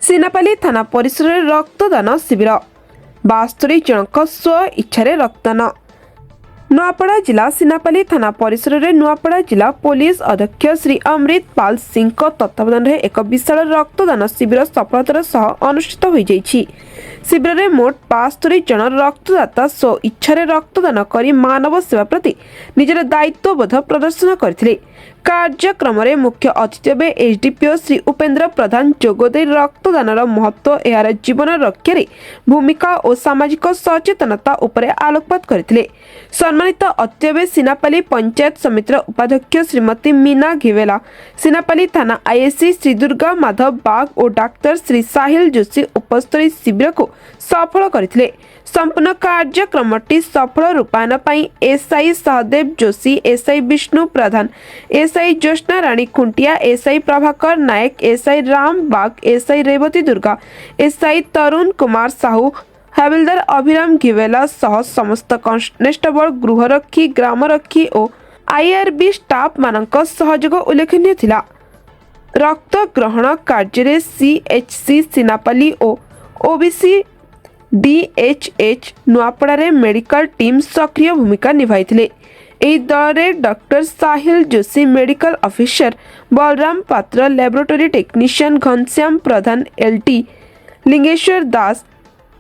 सिनापाली थाना परिसर में रक्तदान शिविर 72 जनक स्व इच्छा रक्तदान। नुआपड़ा जिला सिनापाली थाना परिसर में नुआपड़ा जिला पुलिस अध्यक्ष श्री अमृत पाल सिंह तत्वावधान में एक विशाल रक्तदान शिविर सफलतार सह अनुष्ठित हो जाइछि। शिविर में मोट 72 जन रक्तदाता स्व इच्छा रक्तदान कर मानव सेवा प्रति निजर दायित्वबोध प्रदर्शन करथिले। कार्यक्रम में मुख्य अतिथि भाव एसडीपीओ श्री उपेन्द्र प्रधान जोगदे रक्तदान महत्व यार जीवन रक्षा भूमिका और सामाजिक सचेतनता उपरे आलोकपात करथिले। सम्मानित अतिथि भाव सिनापाली पंचायत समितिर उपाध्यक्ष श्रीमती मीना घिवेला, सिनापाली थाना आईएससी श्री दुर्गा माधव बाग और डाक्टर श्री साहिल जोशी उपस्थित शिविर को सफल करथिले। संपूर्ण कार्यक्रमटी सफल रूपायन पाई एसआई सहदेव जोशी, एसआई विष्णु प्रधान, एसआई ज्योत्ना राणी खुंटिया, एसआई प्रभाकर नायक, SI Ram Bagh, SI Revati Durga, SI तरुण कुमार साहू, हविलदार अभिराम घिवेला सह समस्त कन्स्टेबल, गृहरक्षी, ग्रामरक्षी और आईआरबी स्टाफ मानक सहयोग उल्लेखनीय थिला। रक्त ग्रहण कार्य सीएचसी सिनापाली और OBC DHH Nuapada medical team सक्रिय भूमिका निभाई। एही दल में डॉक्टर साहिल जोशी, मेडिकल ऑफिसर बलराम पात्र, लैबोरेटरी टेक्नीशियन घनश्याम प्रधान, एलटी लिंगेश्वर दास,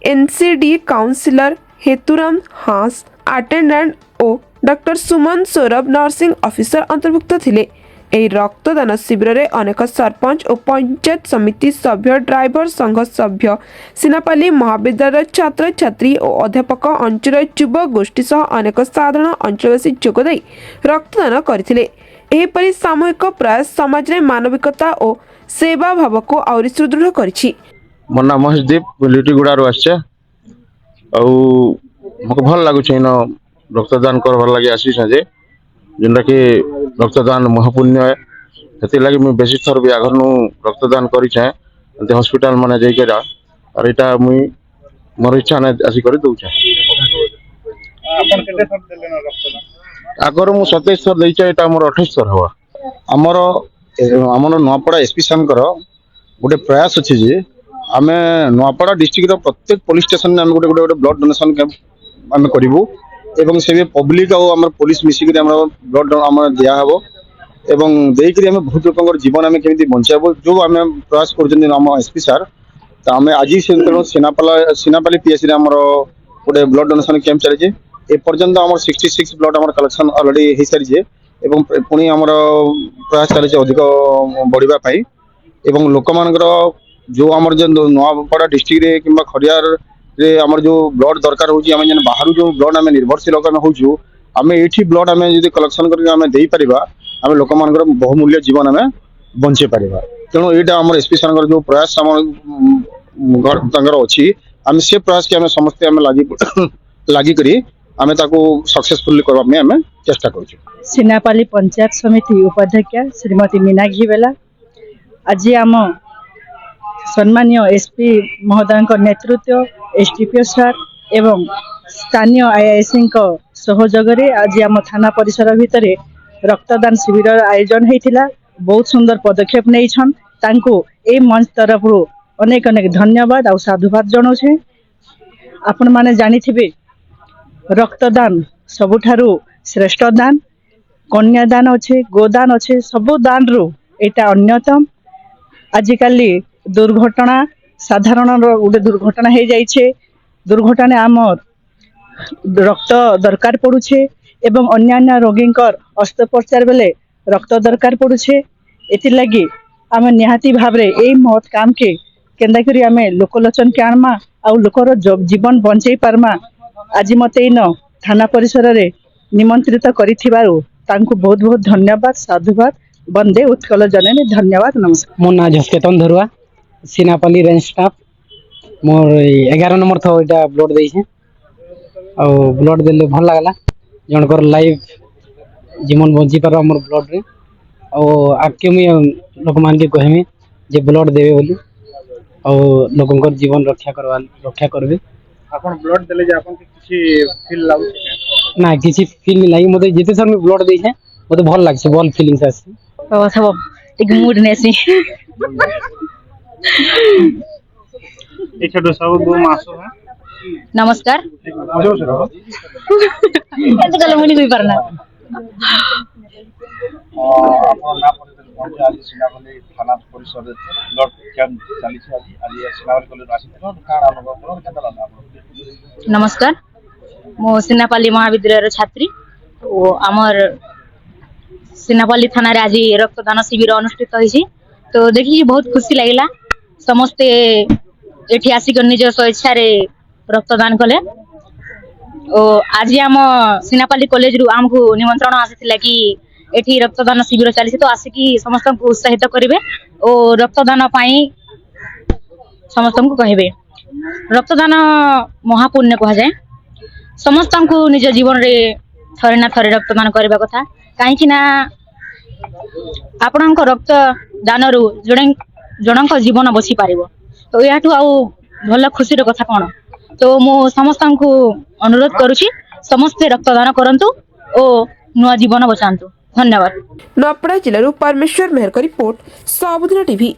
एनसीडी काउंसिलर हेतुराम हास, अटेंडेंट और डॉक्टर सुमन सौरभ नर्सिंग ऑफिसर अंतर्भुक्त थिले। एही रक्तदान शिविर में अनेक सरपंच और पंचायत समिति सभ्य, ड्राइवर संघ सभ्य, सिनापाली महाविद्यालय छात्र छात्री और अध्यापक, अंचल युवा गोष्ठी सह अनेक साधारण अंचलवासी जोगदे रक्तदान करथिले। एहीपरि सामूहिक प्रयास समाज में मानविकता और सेवा भाव को आउरी सुदृढ़ करिछि। मोर नाम महेशदीप लिटीगुड़ारू आसचे मको भल लागुछ इन रक्तदान करबार लागि आसीछ जे जेनटा कि रक्तदान महापुण्य है। हेति लागि मैं बेसी थर भी आगरनु रक्तदान करिछे ते हॉस्पिटल माने जाई केरा और एटा मुई मोर इच्छा ने आसी कर दउछे। आपन केते थर देले न रक्तदान आगर मु 27 थर देइछे, एटा मोर 28 थर हवा। हमर नुआपड़ा एसपी सांकर गोटे प्रयास अछि जे आमे नुआपड़ा डिस्ट्रिक्ट रो प्रत्येक पुलिस स्टेशन में आमे गोटे ब्लड डोनेशन कैंप आमे करिवु एवं से पब्लिक और आम पुलिस मिसिक ब्लड आम दिया हम एवं देकर आम बहुत लोक जीवन आम केमी बचाबू जो आम प्रयास कर एसपी सार। तो आम आज से सिनापाली पीएससी आम गोटे ब्लड डोनेशन कैंप चली एपर्यंत आम 66 ब्लड आम कलेक्शन अलरेडी हो सारी पुणी आम प्रयास चली अधिक बढ़ापी एवं लोक मान जो आम नुआपड़ा डिस्ट्रिक्ट कि खड़ियार आमर जो ब्लड दरकार होची आमे जन बाहर जो ब्लड आमे निर्भरशील आमे होचु आमे एठी ब्लड आमे जदी कलेक्शन करके आमे देई परिबा आमे लोक मानकर बहुमूल्य जीवन आमे बंचे परिबा। तेणु एटा हमर एसपी सरकार जो प्रयास हमर तंगर अछि आमे से प्रयास के आमे समस्त आमे लागि करी आमे ताको सक्सेसफुली करबा में आमे चेष्टा करछु। सिनापाली पंचायत समिति उपाध्यक्ष श्रीमती मीना घिवेला आज आम सम्मानीय एसपी महोदय नेतृत्व एसडीपीओ सर एवं स्थानीय आईआईसी सहयोग आज आम थाना परिसर भितर रक्तदान शिविर आयोजन होता। बहुत सुंदर पदक्षेप नहीं ए मंच तरफ अनेक अनेक धन्यवाद और साधुवाद जनाऊे। आपण माने जानी थे रक्तदान सबुठारु श्रेष्ठ दान, कन्यादान अच्छे, गोदान अच्छे, सबु दान रु एटा अन्यतम। आजिकाली दुर्घटना साधारण गोटे दुर्घटना हो जाइए, दुर्घटना आमर रक्त दरकार पड़ुछे एवं अन्यान्य रोगी अस्त्रोपचार बेले रक्त दरकार पड़ुछे। एथि लगी आम निहाती भाव रे ए महत काम के केंदा करी आमे लोकलोचन के आनमा आउ लोकर जीवन बंचाई पारमा। आज मते इन थाना परिसर रे निमंत्रित करिथिबारु तांको बहुत बहुत धन्यवाद, साधुवाद, वंदे उत्कल जननी, धन्यवाद, नमस्कार। मोर ना जसकेतन धरुआ, सिनापाली रेंज स्टाफ। मोर 11 नंबर थो इटा ब्लड देइछे और ब्लड देले भल लागला। जनकर लाइफ जीवन बंची पार मोर ब्लड रे और आके मुई लोक मान के कहमी जे ब्लड देबे बोली और लोकंकर जीवन रक्षा करबे। आपन ब्लड देले जे आपन के किछि फील लागु छै ना? किछि फील नहीं लागी मते जेते सर मैं ब्लड देइछे मते भल लागছে, भल फीलिंग्स आसी। सब एक मूड नेसी ଏଇଠୁ ସବୁ ବୋ ମାସ ହଁ नमस्कार ଏତେ କଲେ ମୁନି କହି ପାରନା ଆପଣ ନା ପଡ଼ିଥିଲେ ଆଜି ସିନାପଲ୍ଲୀ ଥାନା ପରିସରରେ ବ୍ଲଡ୍ କ୍ୟାମ୍ପ ଚାଲିଛି ଆଜି ସିନାପଲ୍ଲୀ କଲେଜ ଆସିଥିଲେ କାଣା ଅନୁଭବ କର କେନ୍ତା ଲାଗଲା ଆପଣ नमस्कार मो सिनापाली महाविद्यालय छात्री ओ आमर सिनापाली थाना रे आज रक्तदान शिविर अनुष्ठित होइछि तो देखि बहुत खुशी लागिला समस्ते एठी आसिक निज स्वेच्छा रे रक्तदान कले ओ आज आम सिनापाली कॉलेज रु आमको निमंत्रण आसीथिला कि एठी रक्तदान शिविर चली तो आसिकी समस्त को उत्साहित करेंगे और रक्तदान पाई समस्त को कहबे रक्तदान महापुण्य कह जाए समस्त को निज जीवन रे थरे ना थरे रक्तदान करबा कथा कहीं ना आपणक रक्तदान रु जनक जीवन बची पारिबो तो याठू आउ भल खुशी कथा कौन तो मु समस्त को अनुरोध करुछि समस्ते रक्तदान करंतु ओ नुआ जीवन बचांतु धन्यवाद ନୂଆପଡ଼ା ଜିଲ୍ଲାରୁ ପରମେଶ୍ୱର ମେହରଙ୍କ ରିପୋର୍ଟ ସବୁଦିନ ଟିଭି।